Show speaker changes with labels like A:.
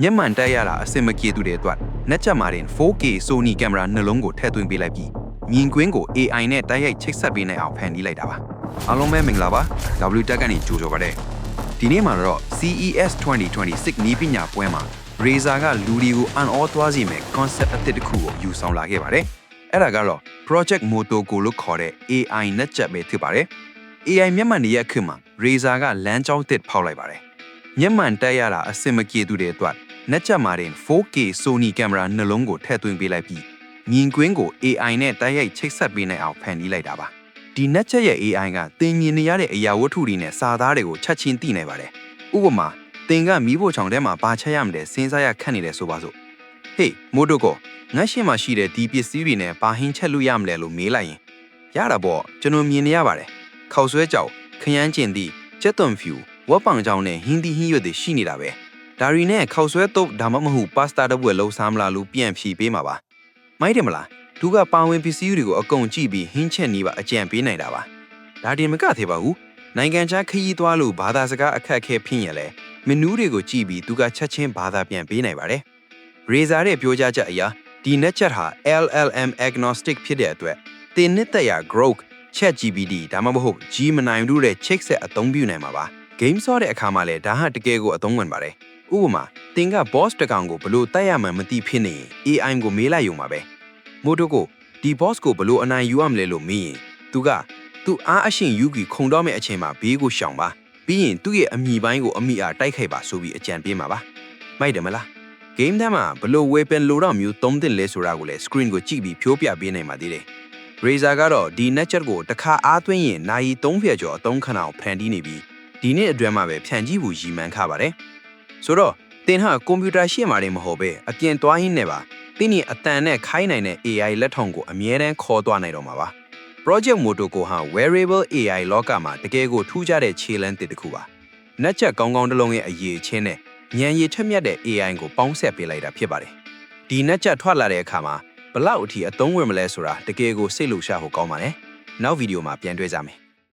A: မျက်မှန်တက်ရတာအစင်မပြေသူတွေအတွက်နှက်ချက်မှာတင် 4K Sony ကင်မရာနှလုံးကိုထည့်သွင်းပေးလိုက်ပြီးမြင်ကွင်းကို AI နဲ့တိုက်ရိုက်ချိတ်ဆက်ပေးနိုင်အောင်ဖန်တီးလိုက်တာပါအားလုံးပဲမင်္ဂလာပါ W Tech ကနေကြိုဆိုပါရစေဒီနေ့မှာတော့ CES 2026နည်းပညာပွဲမှာ Razer ကလူတွေကိုအံ့ဩသွားစေမဲ့ concept အသစ်တစ်ခုကိုယူဆောင်လာခဲ့ပါတယ်အဲ့ဒါကတော့ Project Motoko လို့ခေါ်တဲ့ AI နှက်ချက်ပဲဖြစ်ပါတယ် AI မျက်မှန်ရဲ့အခါမှာ Razer ကလမ်းကြောင်းသစ်ဖောက်လိုက်ပါတယ်မျက်မှန်တက်ရတာအစင်မပြေသူတွေအတွက်နှက်ချက်မှာတင် 4K Sony ကင်မရာနှလုံးကိုထည့်သွင်းပေးလိုက်ပြီးမြင်ကွင်းကို AI နဲ့တိုက်ရိုက်ချိတ်ဆက်ပေးနိုင်အောင်ဖန်တီးလိုက်တာပါဒီနှက်ချက်ရဲ့ AI ကသင်မြင်နေရတဲ့အရာဝတ္ထုတွေနဲ့စာသားတွေကိုချက်ချင်းသိနိုင်ပါတယ်ဥပမာသင်ကမီးဖိုချောင်ထဲမှာပါချက်ရမလဲစဉ်းစားရခက်နေတယ်ဆိုပါစို့ဟေးမိုတိုကိုငါရှင်းမှာရှိတဲ့ဒီပစ္စည်းတွေနဲ့ပါဟင်းချက်လို့ရမလဲလို့မေးလိုက်ရင်ရတာပေါ့ကျွန်တော်မြင်နေရပါတယ်ခေါက်ဆွဲကြောက်ခရမ်းကျင်သည့်ကျက်သွန်ဖြူဝက်ပောင်ကြောင်နဲ့ဟင်းသီးဟင်းရွက်တွေရှိနေတာပဲဒါရီနဲ့ခေါက်ဆွဲတုပ်ဒါမှမဟုတ်ပါစတာတစ်ပွဲလုံးစားမလားလို့ပြန်ဖြေပေးမှာပါမိုက်တယ်မလားသူကပါဝင်ပစ္စည်းတွေကိုအကုန်ကြည့်ပြီးဟင်းချက်နေပါအကြံပေးနိုင်တာပါဒါတင်မကသေးပါဘူးနိုင်ငံခြားခရီးသွားလို့ဘာသာစကားအခက်အခဲဖြစ်ရင်လဲမနူးတွေကိုကြည့်ပြီးသူကချက်ချင်းဘာသာပြန်ပေးနိုင်ပါတယ် Razer ရဲ့ပြောကြားချက်အရဒီnet chat ဟာ LLM agnostic ဖြစ်တဲ့အတွက်သင်နှစ်သက်ရာ Grok ChatGPT ဒါမှမဟုတ် G မနိုင်တို့တဲ့ chipset အသုံးပြုနိုင်မှာပါ game ဆော့တဲ့အခါမှာလည်းဒါဟာတကယ်ကိုအသုံးဝင်ပါတယ်ဥပမာသင်က boss တကောင်ကိုဘလို့တိုက်ရမှန်းမသိဖြစ်နေရင် AI ကိုမေးလိုက်ရုံပါပဲမိုတိုကိုဒီ boss ကိုဘလို့အနိုင်ယူရမလဲလို့မေးရင်သူအားအရှင်ယူကီခုံတော့မဲ့အချိန်မှာဘေးကိုရှောင်ပါပြီးရင်သူ့ရဲ့အမိပိုင်းကိုအမိအားတိုက်ခိုက်ပါဆိုပြီးအကြံပေးမှာပါမိုက်တယ်မလား game ထဲမှာဘလို့ weapon လိုတော့မျိုးသုံးသင့်လဲဆိုတာကိုလည်း screen ကိုကြည့်ပြီးဖြိုးပြပေးနိုင်ပါသေးတယ် Razer ကတော့ဒီ net chat ကိုတစ်ခါအားသွင်းရင်နာရီ300ကျော်အသုံးခံအောင်ဖန်တီးနေပြီးဒီနေ့အတွင်းမှာပဲဖြန့်ကြည့်ဖို့ရည်မှန်းထားပါတယ်ဆိုတော့သင်ဟာကွန်ပျူတာရှေ့မှာတင်မဟုတ်ပဲအပြင်သွားရင်းနဲ့ပါသင်ရဲ့အတန်နဲ့ခိုင်းနိုင်တဲ့ AI လက်ထောင်ကိုအမြဲတမ်းခေါ်သွားနိုင်တော့မှာပါ Project Motoko ဟာ wearable AI လောကမှာတကယ်ကိုထူးခြားတဲ့ခြေလှမ်းတစ်ခုပါနှက်ချက်ကောင်းကောင်းတစ်လုံးရဲ့အရေးချင်းနဲ့ဉာဏ်ရည်ထက်မြက်တဲ့ AI ကိုပေါင်းဆက်ပေးလိုက်တာဖြစ်ပါတယ်ဒီနှက်ချက်ထွက်လာတဲ့အခါမှာဘလောက်အထိအသုံးဝင်မလဲဆိုတာတကယ်ကိုစိတ်လှုပ်ရှားဖို့ကောင်းပါတယ်နောက်ဗီဒီယိုမှာပြန်တွေ့ကြမယ်